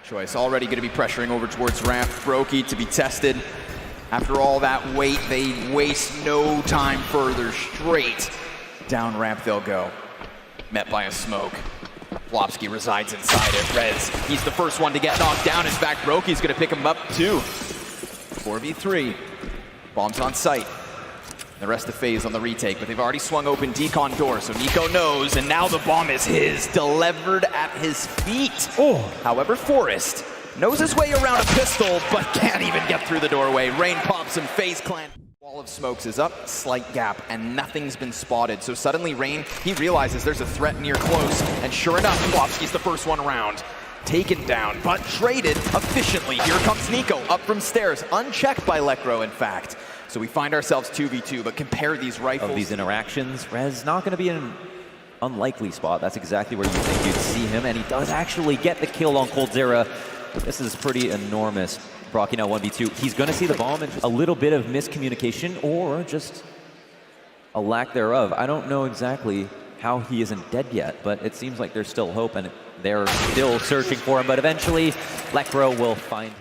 Choice already going to be pressuring over towards ramp. Brokey to be tested. After all that wait, they waste no time further. Straight down ramp they'll go. Met by a smoke. Flopsky resides inside it. Rez, he's the first one to get knocked down. In fact, Brokey's going to pick him up too. 4v3. Bombs on site. The rest of Faze on the retake, but they've already swung open decon door, so Nico knows, and now the bomb is his, delivered at his feet. Oh. However, Forest knows his way around a pistol, but can't even get through the doorway. Rain pops him, Faze clan. Wall of smokes is up, slight gap, and nothing's been spotted. So suddenly Rain, he realizes there's a threat near close, and sure enough, Flopsky's the first one around. Taken down, but traded efficiently. Here comes Nico, up from stairs, unchecked by Lekro, in fact. So we find ourselves 2v2, but compare these rifles. Of these interactions, Rez not going to be in an unlikely spot. That's exactly where you think you'd see him, and he does actually get the kill on coldzera. This is pretty enormous. Brocky now 1v2. He's going to see the bomb and just a little bit of miscommunication or just a lack thereof. I don't know exactly how he isn't dead yet, but it seems like there's still hope, and they're still searching for him, but eventually Lekro will find him.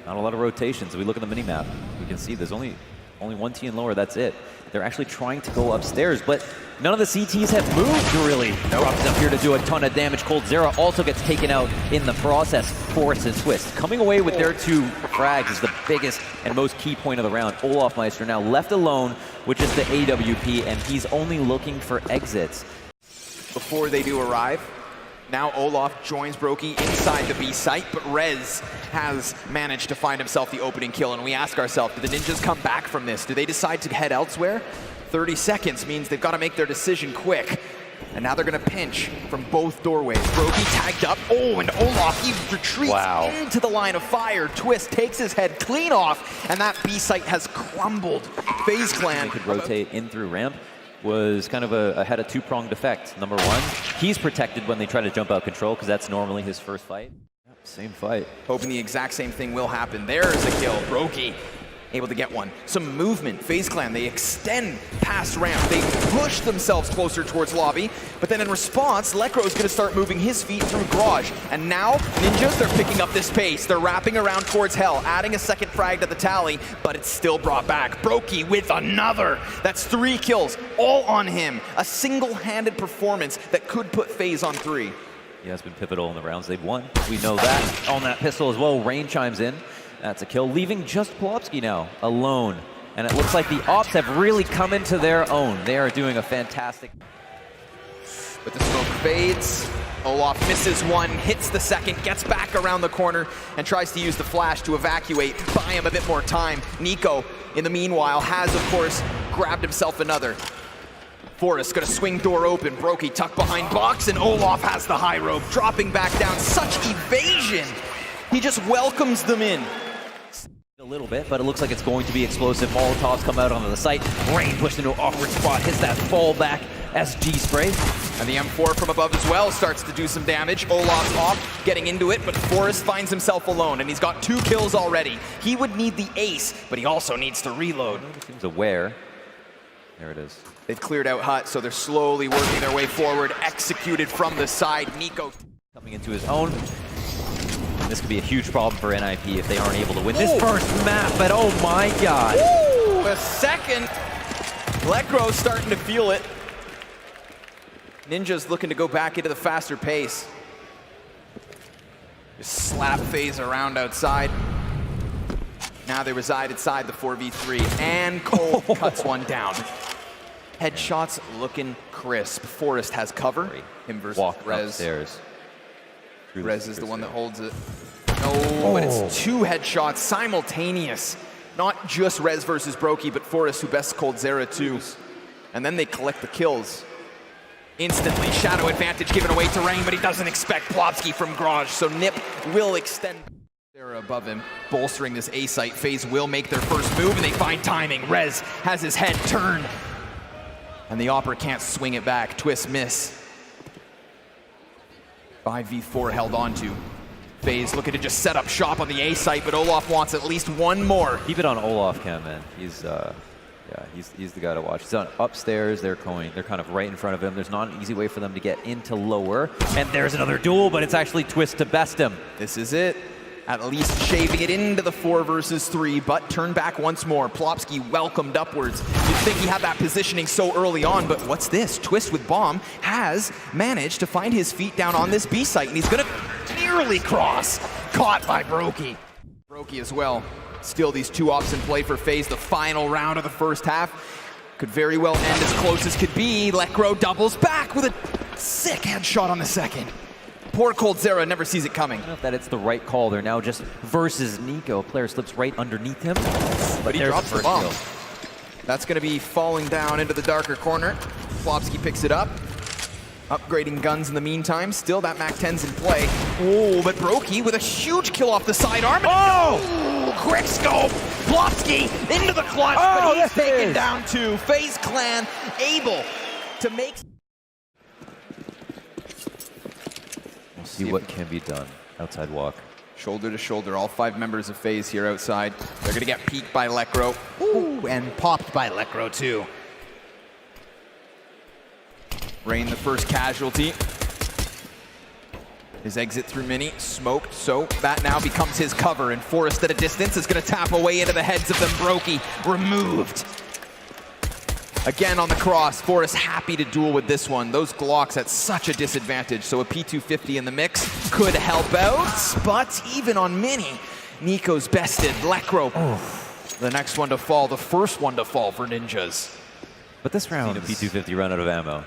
Not a lot of rotations. If we look at the mini-map, we can see there's only one T and lower, that's it. They're actually trying to go upstairs, but none of the CTs have moved, really. Drops up here to do a ton of damage. coldzera also gets taken out in the process. Forest and Twist coming away with their 2 frags is the biggest and most key point of the round. Olaf Meister now left alone, which is the AWP, and he's only looking for exits. Before they do arrive, now Olaf joins Brokey inside the B site, but Rez has managed to find himself the opening kill, and we ask ourselves, do the ninjas come back from this? Do they decide to head elsewhere? 30 seconds means they've got to make their decision quick. And now they're going to pinch from both doorways. Brokey tagged up. Oh, and Olaf, he retreats into the line of fire. Twist takes his head clean off, and that B site has crumbled. Faze clan. They could rotate in through ramp. Was kind of had a 2-pronged effect. Number one, he's protected when they try to jump out control because that's normally his first fight. Yep, same fight. Hoping the exact same thing will happen. There's a kill. Brokey able to get one. Some movement. Faze clan, they extend past ramp. They push themselves closer towards lobby, but then in response, Lekro is going to start moving his feet through garage. And now, ninjas, they're picking up this pace. They're wrapping around towards hell, adding a second frag to the tally, but it's still brought back. Brokey with another. That's 3 kills, all on him. A single-handed performance that could put Faze on 3. He has been pivotal in the rounds they've won. We know that. On that pistol as well, Rain chimes in. That's a kill, leaving just Polopsky now alone. And it looks like the Ops have really come into their own. They are doing a fantastic... But the smoke fades. Olaf misses one, hits the second, gets back around the corner, and tries to use the flash to evacuate, buy him a bit more time. Nico, in the meanwhile, has, of course, grabbed himself another. Forrest gonna swing door open. Brokey tucked behind box, and Olaf has the high rope, dropping back down. Such evasion! He just welcomes them in. A little bit, but it looks like it's going to be explosive. Molotovs come out onto the site. Rain pushed into an awkward spot, hits that fallback SG spray. And the M4 from above as well starts to do some damage. Olaf's off, getting into it, but Forrest finds himself alone, and he's got 2 kills already. He would need the ace, but he also needs to reload. He seems aware. There it is. They've cleared out Hut, so they're slowly working their way forward, executed from the side. Nico coming into his own. This could be a huge problem for NIP if they aren't able to win this first map, but oh my god. Ooh, a second. Lekro's starting to feel it. Ninja's looking to go back into the faster pace. Just slap Faze around outside. Now they reside inside the 4v3, and Cole cuts one down. Headshots looking crisp. Forrest has cover. Him versus Rez. Upstairs. Rez is the one that holds it. No, but it's 2 headshots simultaneous. Not just Rez versus Brokey, but Forrest, who bests coldzera too. And then they collect the kills. Instantly, shadow advantage given away to Rain, but he doesn't expect Plopsky from garage, so Nip will extend. They're above him, bolstering this A site. Faze will make their first move, and they find timing. Rez has his head turned, and the Opera can't swing it back. Twist miss. 5v4 held on to. Faze looking to just set up shop on the A site, but Olaf wants at least one more. Keep it on Olaf, Cam, man. He's, Yeah, he's the guy to watch. He's on upstairs. They're kind of right in front of him. There's not an easy way for them to get into lower. And there's another duel, but it's actually Twist to best him. This is it. At least shaving it into the 4 versus 3, but turn back once more. Plopsky welcomed upwards. You'd think he had that positioning so early on, but what's this? Twist with bomb has managed to find his feet down on this B site, and he's gonna nearly cross. Caught by Brokey. Brokey as well. Still these 2 ops in play for Faze. The final round of the first half could very well end as close as could be. Lekro doubles back with a sick headshot on the second. Poor coldzera never sees it coming. I don't know if that it's the right call. They're now just versus Nico. Player slips right underneath him. But he drops the bomb. That's going to be falling down into the darker corner. Plopsky picks it up. Upgrading guns in the meantime. Still that MAC-10's in play. Oh, but Brokey with a huge kill off the sidearm. Oh! Quick scope! Plopsky into the clutch, but he's taken down too. Faze clan able to make... See what can be done. Outside walk. Shoulder to shoulder, all 5 members of Faze here outside. They're gonna get peeked by Lekro. Ooh, and popped by Lekro too. Rain the first casualty. His exit through Mini, smoked, so that now becomes his cover, and Forrest at a distance is gonna tap away into the heads of them. Brokey removed. Again on the cross, Forrest happy to duel with this one. Those Glocks at such a disadvantage, so a P250 in the mix could help out, but even on Mini, Nico's bested. Lekro, the next one to fall, the first one to fall for Ninjas. But this round, P250 run out of ammo.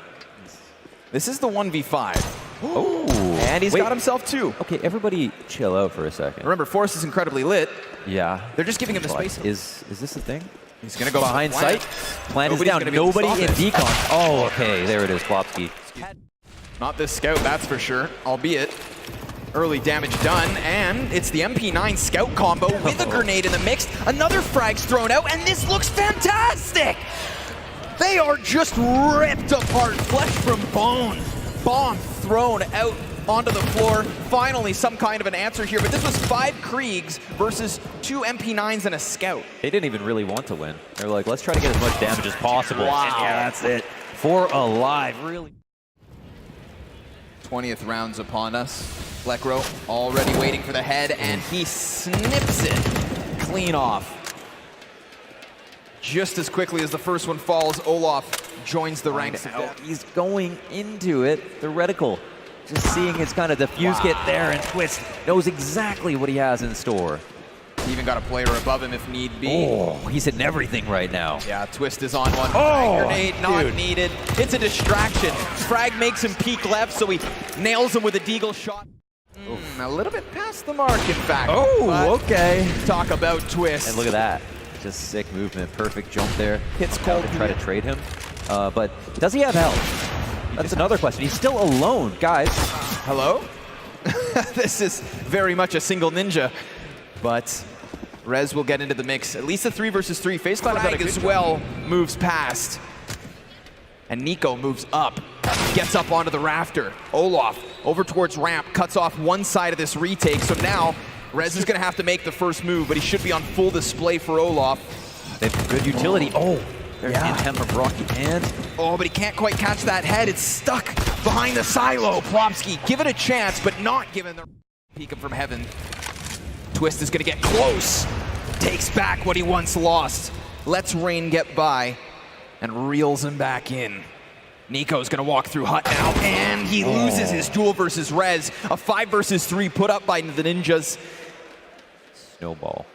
This is the 1v5. Oh, and he's got himself 2. Okay, everybody chill out for a second. Remember, Forrest is incredibly lit. Yeah. They're just giving him the space. Is this the thing? He's going to go behind sight. Plant is down. Nobody in decon. Oh, okay. There it is, Plopsky. Not this scout, that's for sure. Albeit, early damage done. And it's the MP9 scout combo with a grenade in the mix. Another frag's thrown out, and this looks fantastic! They are just ripped apart, flesh from bone. Bomb thrown out onto the floor. Finally, some kind of an answer here, but this was 5 Kriegs versus 2 MP9s and a scout. They didn't even really want to win. They're like, let's try to get as much damage as possible. Wow. And yeah, that's it. 4 alive, really. 20th round's upon us. Lekro already waiting for the head, and he snips it clean off. Just as quickly as the first one falls, Olaf joins the ranks. He's going into it. The reticle. Just seeing his kind of diffuse kit there, and Twist knows exactly what he has in store. He even got a player above him if need be. Oh, he's hitting everything right now. Yeah, Twist is on one. Oh, grenade not needed. It's a distraction. Frag makes him peek left, so he nails him with a deagle shot. A little bit past the mark, in fact. Oh, okay. Talk about Twist. And look at that. Just sick movement. Perfect jump there. Hits cold to try to trade him. But does he have health? That's another question. He's still alone, guys. Hello? This is very much a single ninja, but Rez will get into the mix. At least a 3 versus 3. Faze Frag as well moves past. And Nico moves up, gets up onto the rafter. Olaf over towards ramp, cuts off one side of this retake. So now Rez is gonna have to make the first move, but he should be on full display for Olaf. They have good utility. Oh, there's the intent from Rocky and... Oh, but he can't quite catch that head. It's stuck behind the silo. Plopsky, give it a chance, but not given the peek him from heaven. Twist is gonna get close. Takes back what he once lost. Lets Rain get by and reels him back in. Nico's gonna walk through hut now, and he loses his duel versus Rez. A 5 versus 3 put up by the Ninjas. Snowball.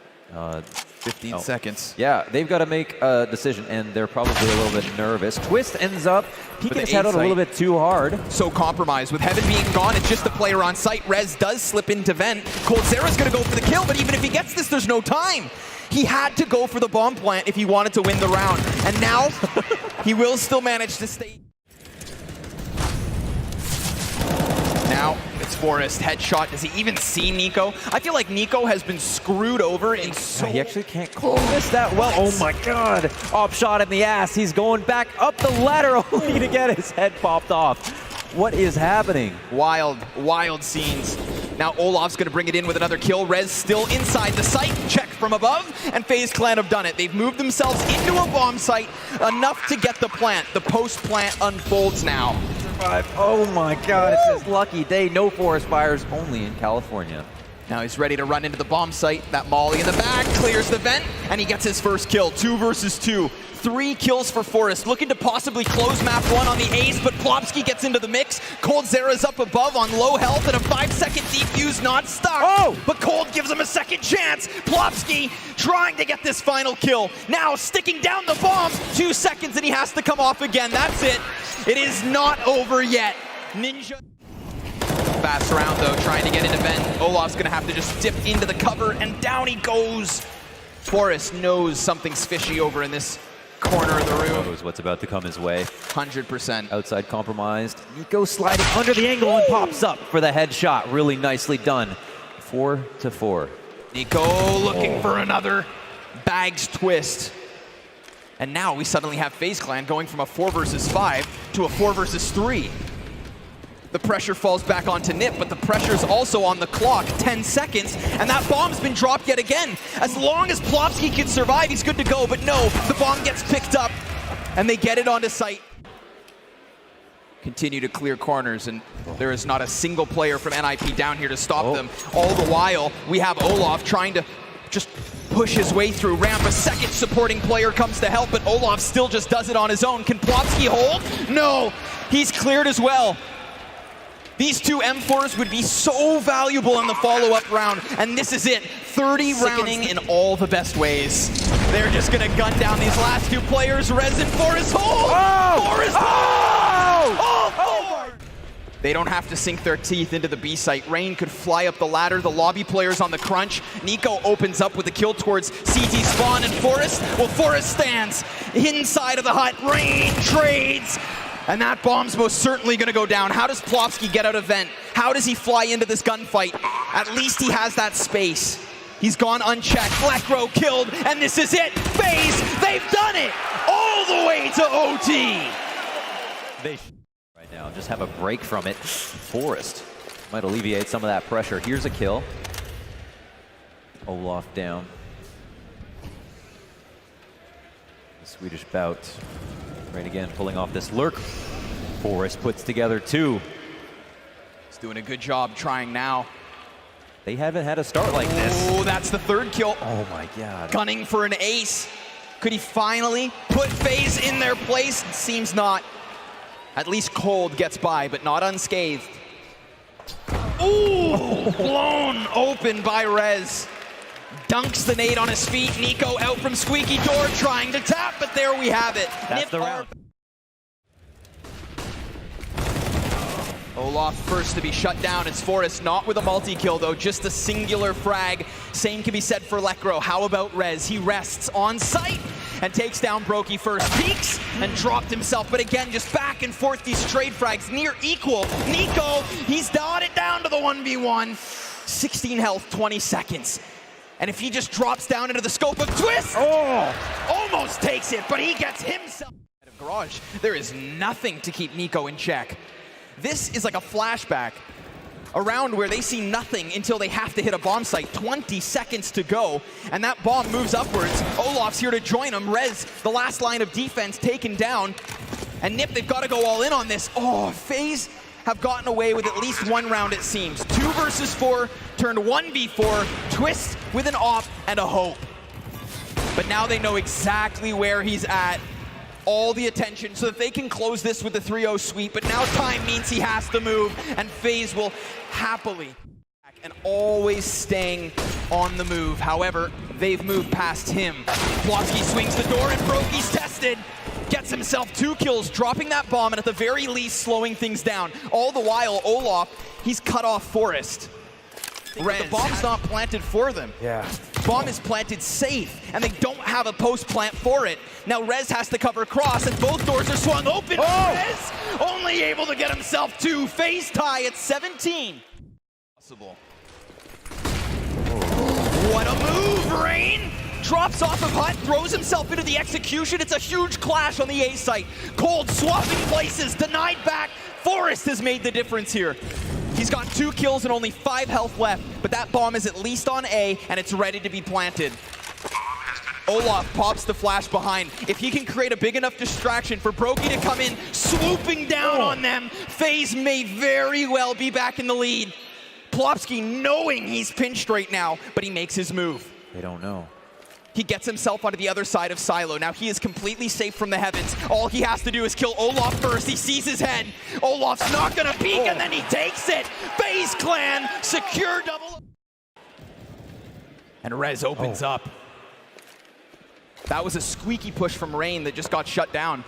15 seconds. Yeah, they've got to make a decision, and they're probably a little bit nervous. Twist ends up peeking his head out a little bit too hard. So compromised. With Heaven being gone, it's just the player on site. Rez does slip into vent. coldzera's going to go for the kill, but even if he gets this, there's no time. He had to go for the bomb plant if he wanted to win the round. And now, he will still manage to stay. Now, it's Forrest, headshot. Does he even see Nico? I feel like Nico has been screwed over in so... He actually can't call this that well. Oh my God. Op shot in the ass. He's going back up the ladder only to get his head popped off. What is happening? Wild, wild scenes. Now Olaf's gonna bring it in with another kill. Rez still inside the site. Check from above, and Faze Clan have done it. They've moved themselves into a bomb site enough to get the plant. The post-plant unfolds now. Oh my god, it's his lucky day. No forest fires, only in California. Now he's ready to run into the bomb site. That molly in the back clears the vent, and he gets his first kill. 2 versus 2. 3 kills for Forest, looking to possibly close map 1 on the ace, but Plopsky gets into the mix. Cold Zera's up above on low health, and a 5-second defuse not stuck. Oh! But Cold gives him a second chance. Plopsky trying to get this final kill. Now sticking down the bombs. 2 seconds, and he has to come off again. That's it. It is not over yet. Ninja. Fast round though, trying to get into vent. Olaf's gonna have to just dip into the cover, and down he goes. Forest knows something's fishy over in this corner of the room. Knows what's about to come his way. 100%. Outside compromised. Nico sliding under the angle and pops up for the headshot. Really nicely done. 4-4. Nico looking for another bags twist. And now we suddenly have Faze Clan going from a 4 versus 5 to a 4 versus 3. The pressure falls back onto Nip, but the pressure's also on the clock. 10 seconds, and that bomb's been dropped yet again. As long as Plopsky can survive, he's good to go, but no, the bomb gets picked up, and they get it onto site. Continue to clear corners, and there is not a single player from NIP down here to stop them. All the while, we have Olaf trying to just push his way through ramp. A second supporting player comes to help, but Olaf still just does it on his own. Can Plopsky hold? No, he's cleared as well. These 2 M4s would be so valuable in the follow-up round, and this is it. 30 rounds in all the best ways. They're just gonna gun down these last 2 players. Rez and Forest hold! Forest hold! All 4! They don't have to sink their teeth into the B site. Rain could fly up the ladder. The lobby player's on the crunch. Nico opens up with a kill towards CT spawn, and Forest, well, Forest stands inside of the hut. Rain trades. And that bomb's most certainly gonna go down. How does Plopsky get out of vent? How does he fly into this gunfight? At least he has that space. He's gone unchecked. Blackrow killed, and this is it. Faze, they've done it! All the way to OT! They right now just have a break from it. Forest might alleviate some of that pressure. Here's a kill. Olaf down. The Swedish bout. Right again, pulling off this lurk. Forest puts together 2. He's doing a good job trying now. They haven't had a start like this. Oh, that's the 3rd kill. Oh my god. Gunning for an ace. Could he finally put Faze in their place? It seems not. At least Cold gets by, but not unscathed. Ooh, blown open by Rez. Dunks the nade on his feet. Nico out from squeaky door trying to tap, but there we have it. That's the round. Olaf first to be shut down. It's Forest, not with a multi-kill though, just a singular frag. Same can be said for Lekro. How about Rez? He rests on site and takes down Brokey first. Peeks and dropped himself, but again, just back and forth these trade frags, near equal. Nico, he's got it down to the 1v1. 16 health, 20 seconds. And if he just drops down into the scope of twist, almost takes it, but he gets himself out of garage. There is nothing to keep Nico in check. This is like a flashback, a round where they see nothing until they have to hit a bomb site. 20 seconds to go, and that bomb moves upwards. Olaf's here to join him. Rez, the last line of defense, taken down. And Nip, they've got to go all in on this. Oh, Faze have gotten away with at least 1 round, it seems. 2 versus 4, turned 1v4, twist with an op and a hope. But now they know exactly where he's at. All the attention so that they can close this with the 3-0 sweep, but now time means he has to move, and Faze will happily and always staying on the move. However, they've moved past him. Plopsky swings the door, and Brokey's tested. Gets himself 2 kills, dropping that bomb, and at the very least slowing things down. All the while, Olaf, he's cut off Forest. The bomb's not planted for them. Yeah. Bomb is planted safe, and they don't have a post plant for it. Now Rez has to cover cross, and both doors are swung open. Rez only able to get himself 2. Faze tie at 17. Possible. What a move, Rain! Drops off of hut, throws himself into the execution. It's a huge clash on the A site. Cold swapping places, denied back. Forest has made the difference here. He's got 2 kills and only 5 health left, but that bomb is at least on A, and it's ready to be planted. Olaf pops the flash behind. If he can create a big enough distraction for Brokey to come in, swooping down on them, Faze may very well be back in the lead. Plopsky knowing he's pinched right now, but he makes his move. They don't know. He gets himself onto the other side of Silo. Now he is completely safe from the heavens. All he has to do is kill Olaf first. He sees his head. Olaf's not gonna peek, and then he takes it. Faze clan secure double. And Rez opens up. That was a squeaky push from Rain that just got shut down.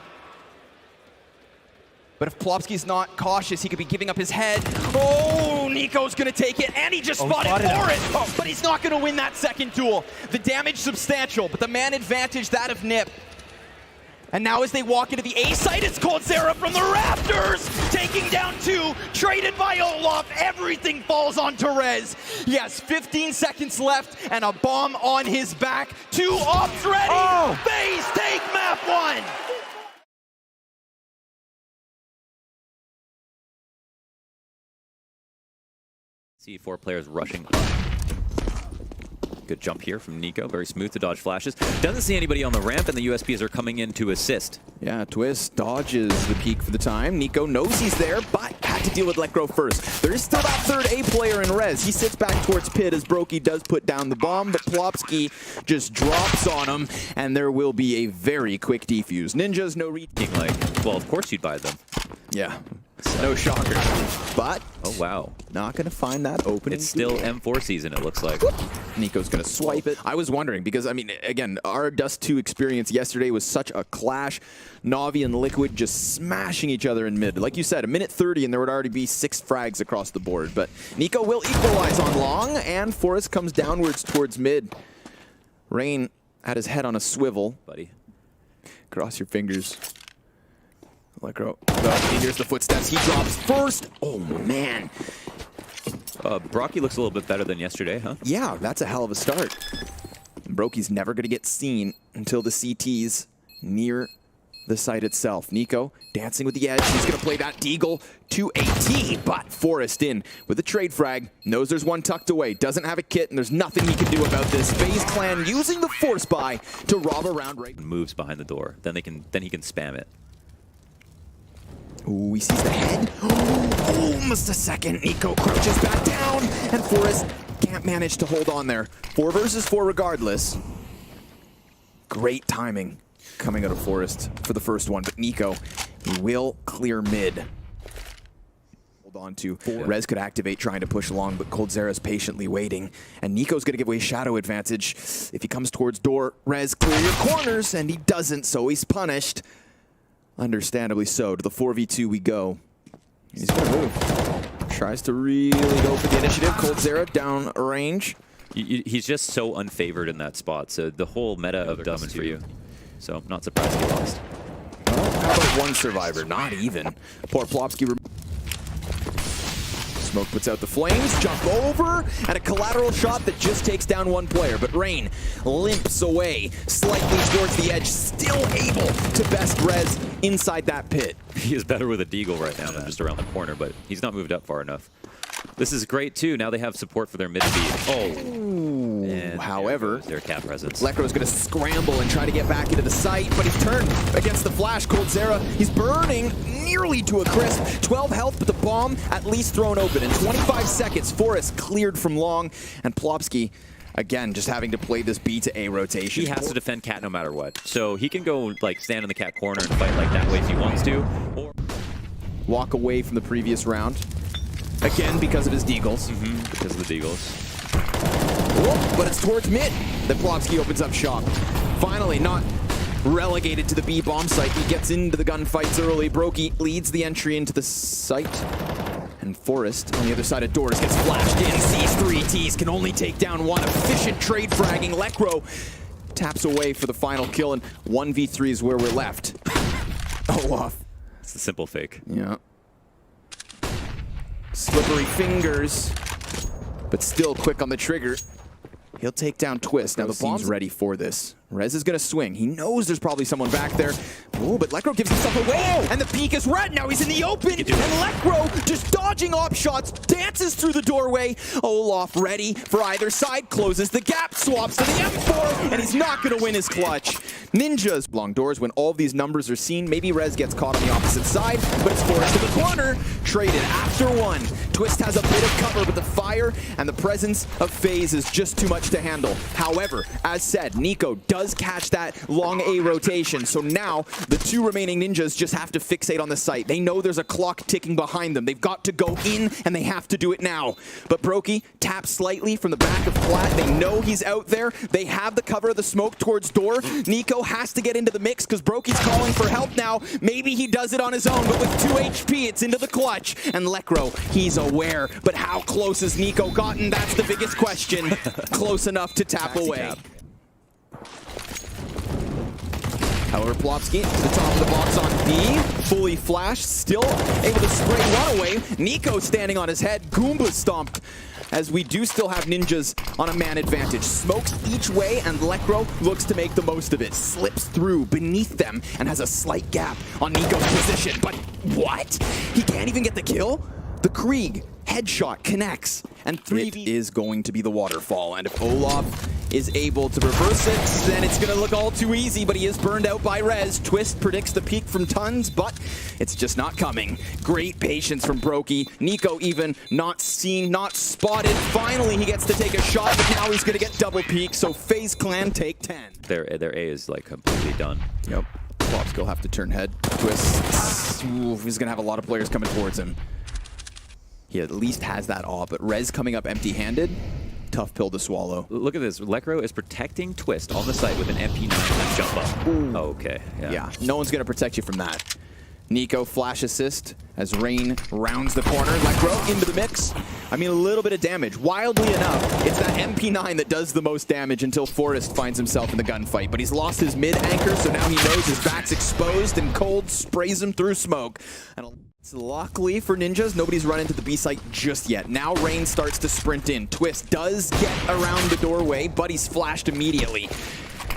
But if Plopsky's not cautious, he could be giving up his head. Oh, Nico's gonna take it, and he just spotted Forrest. But he's not gonna win that second duel. The damage substantial, but the man advantage that of Nip. And now as they walk into the A site, it's coldzera from the rafters, taking down 2, traded by Olaf. Everything falls on Rez. He has 15 seconds left and a bomb on his back. 2 ops ready. Faze take map 1. See 4 players rushing. Good jump here from Nico, very smooth to dodge flashes. Doesn't see anybody on the ramp, and the USPs are coming in to assist. Yeah, Twist dodges the peak for the time. Nico knows he's there, but had to deal with Lekro first. There is still that third A player in Rez. He sits back towards Pit as Brokey does put down the bomb, but Plopsky just drops on him, and there will be a very quick defuse. Ninjas, no Well, of course you'd buy them. Yeah, no shocker. But oh wow, not gonna find that opening. It's still M4 season, it looks like. Nico's gonna swipe it. I was wondering because, I mean, again, our Dust 2 experience yesterday was such a clash. Navi and Liquid just smashing each other in mid. Like you said, a minute 30 and there would already be 6 frags across the board. But Nico will equalize on long, and Forrest comes downwards towards mid. Rain had his head on a swivel. Buddy. Cross your fingers. Lekro. He hears the footsteps. He drops first. Oh, man. Brocky looks a little bit better than yesterday, huh? Yeah, that's a hell of a start. Brokey's never going to get seen until the CT's near the site itself. Nico dancing with the edge. He's going to play that deagle to AT, but Forrest in with a trade frag. Knows there's one tucked away. Doesn't have a kit, and there's nothing he can do about this. Faze clan using the force buy to rob around right. Moves behind the door. Then he can spam it. Ooh, he sees the head. Oh, almost a second. Nico crouches back down, and Forrest can't manage to hold on there. 4 versus 4 regardless. Great timing coming out of Forrest for the first one, but Nico, he will clear mid. Hold on to. Rez could activate trying to push along, but coldzera's patiently waiting, and Nico's gonna give away shadow advantage. If he comes towards door, Rez, clear your corners, and he doesn't, so he's punished. Understandably so. To the 4v2 we go. He's gonna move. Tries to really go for the initiative. coldzera down range. He's just so unfavored in that spot. So the whole meta of Dust 2 for you. So I'm not surprised he lost. Well, how about 1 survivor? Not even. Poor Plopsky. Smoke puts out the flames, jump over, and a collateral shot that just takes down 1 player. But Rain limps away, slightly towards the edge, still able to best Rez inside that pit. He is better with a deagle right now than just around the corner, but he's not moved up far enough. This is great, too. Now they have support for their mid-speed. Oh! And however, their cat presence. Lekro's going to scramble and try to get back into the site, but he's turned against the flash. coldzera, he's burning nearly to a crisp. 12 health, but the bomb at least thrown open. In 25 seconds, Forrest cleared from long, and Plopsky, again, just having to play this B to A rotation. He has to defend cat no matter what. So he can go, like, stand in the cat corner and fight like that way if he wants to, or walk away from the previous round. Again, because of his deagles. Because of the deagles. Oh, but it's towards mid that Plopsky opens up shop. Finally, not relegated to the B bomb site. He gets into the gunfights early. Brokey leads the entry into the site. And Forrest, on the other side of doors, gets flashed in. Sees 3 Ts, can only take down 1. Efficient trade fragging. Lekro taps away for the final kill, and 1v3 is where we're left. Olaf. It's a simple fake. Yeah. Slippery fingers, but still quick on the trigger. He'll take down Twist. Now the bomb's ready for this. Rez is going to swing. He knows there's probably someone back there. Oh, but Lekro gives himself away, and the peek is red. Now he's in the open, and Lekro just dodging op shots, dances through the doorway. Olaf ready for either side, closes the gap, swaps to the M4, and he's not going to win his clutch. Ninjas long doors when all of these numbers are seen. Maybe Rez gets caught on the opposite side, but it's forced to the corner. Traded after one. Twist has a bit of cover, but the fire and the presence of Faze is just too much to handle. However, as said, Nico does catch that long A rotation, so now the two remaining ninjas just have to fixate on the site. They know there's a clock ticking behind them. They've got to go in, and they have to do it now. But Brokey taps slightly from the back of Flat. They know he's out there. They have the cover of the smoke towards door. Nico has to get into the mix because Brokey's calling for help now. Maybe he does it on his own, but with 2 HP, it's into the clutch. And Lekro, he's aware, but how close has Nico gotten? That's the biggest question. Close enough to tap away. However, Plopsky to the top of the box on B, fully flashed, still able to spray runaway. Nico standing on his head, Goomba stomped, as we do still have ninjas on a man advantage. Smokes each way, and Lekro looks to make the most of it. Slips through beneath them and has a slight gap on Nico's position. But what? He can't even get the kill? The Krieg headshot connects, and 3v is going to be the waterfall. And if Olaf is able to reverse it, then it's going to look all too easy, but he is burned out by Rez. Twist predicts the peak from Tons, but it's just not coming. Great patience from Brokey. Nico even not seen, not spotted. Finally, he gets to take a shot, but now he's going to get double peak, so FaZe Clan take 10. Their A is like completely done. Yep. Flops will have to turn head. Twist. Ooh, he's going to have a lot of players coming towards him. He at least has that awe, but Rez coming up empty-handed, tough pill to swallow. Look at this. Lekro is protecting Twist on the site with an MP9 and jump up. Ooh. Okay. Yeah, no one's going to protect you from that. Nico flash assist as Rain rounds the corner. Lekro into the mix. I mean, a little bit of damage. Wildly enough, it's that MP9 that does the most damage until Forrest finds himself in the gunfight. But he's lost his mid anchor, so now he knows his back's exposed, and Cold sprays him through smoke. And luckily for Ninjas, nobody's run into the B site just yet. Now Rain starts to sprint in. Twist does get around the doorway, but he's flashed immediately.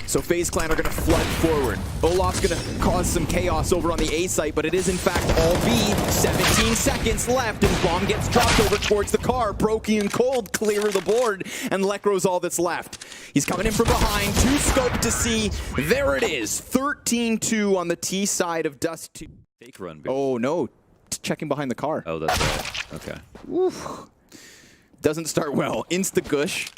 So FaZe Clan are going to flood forward. Olaf's going to cause some chaos over on the A site, but it is in fact all B. 17 seconds left, and bomb gets dropped over towards the car. Brokey and Cold clear the board, and Lekro's all that's left. He's coming in from behind, 2 scope to see. There it is, 13-2 on the T side of Dust 2. Fake run. Oh no. Checking behind the car. Oh, that's right. Okay. Oof. Doesn't start well. Insta-gush.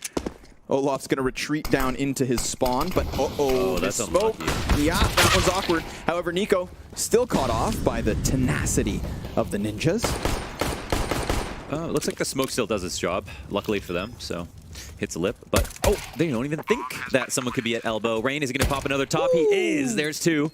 Olaf's going to retreat down into his spawn, but oh, that's smoke. Unlucky. Yeah, that one's awkward. However, Nico still caught off by the tenacity of the ninjas. Looks like the smoke still does its job, luckily for them, so hits a lip, but oh, they don't even think that someone could be at elbow. Rain is going to pop another top. Ooh. He is. There's 2.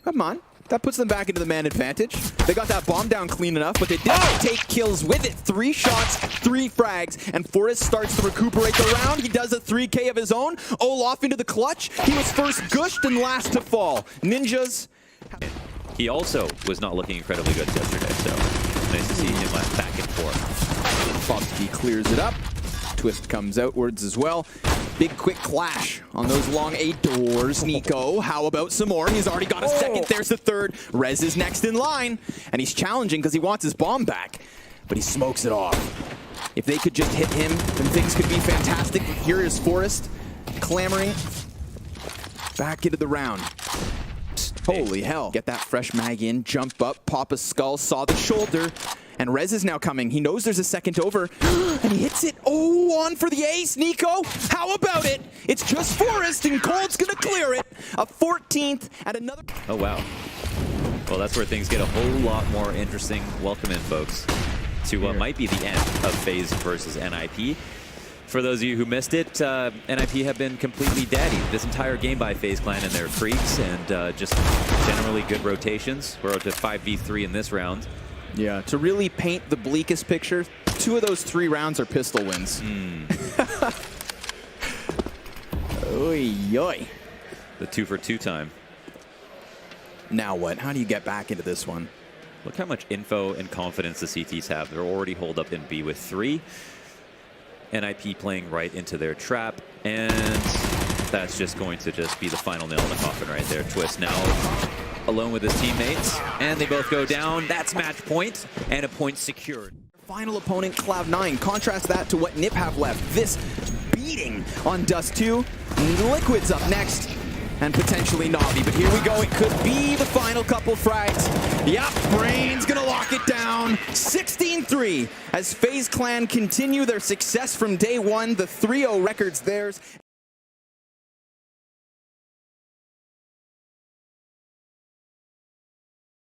Come on. That puts them back into the man advantage. They got that bomb down clean enough, but they didn't take kills with it. 3 shots, 3 frags, and Forrest starts to recuperate the round. He does a 3K of his own. Olaf into the clutch. He was first gushed and last to fall. Ninjas. He also was not looking incredibly good yesterday, so nice to see him back and forth. Bobsky clears it up. Twist comes outwards as well. Big quick clash on those long A doors. Nico, how about some more? He's already got a second. There's the third. Rez is next in line, and he's challenging because he wants his bomb back, but he smokes it off. If they could just hit him, then things could be fantastic. Here is Forrest clamoring back into the round. Holy hell. Get that fresh mag in, jump up, pop a skull, saw the shoulder. And Rez is now coming. He knows there's a second over, and he hits it. Oh, on for the ace, Nico. How about it? It's just Forrest, and Cold's going to clear it. A 14th and another. Oh, wow. Well, that's where things get a whole lot more interesting. Welcome in, folks, to what might be the end of FaZe versus NIP. For those of you who missed it, NIP have been completely daddied this entire game by FaZe Clan and their creeps, and just generally good rotations. We're up to 5v3 in this round. Yeah, to really paint the bleakest picture, 2 of those 3 rounds are pistol wins. Oy, oy. The 2-for-2 time. Now what? How do you get back into this one? Look how much info and confidence the CTs have. They're already holed up in B with 3. NIP playing right into their trap, and That's just going to be the final nail in the coffin right there. Twist now alone with his teammates, and they both go down. That's match point, and a point secured. Final opponent, Cloud9. Contrast that to what Nip have left. This beating on Dust 2. Liquid's up next, and potentially Navi. But here we go. It could be the final couple frags. Yup, Brain's gonna lock it down. 16-3 as FaZe Clan continue their success from day one. The 3-0 record's theirs.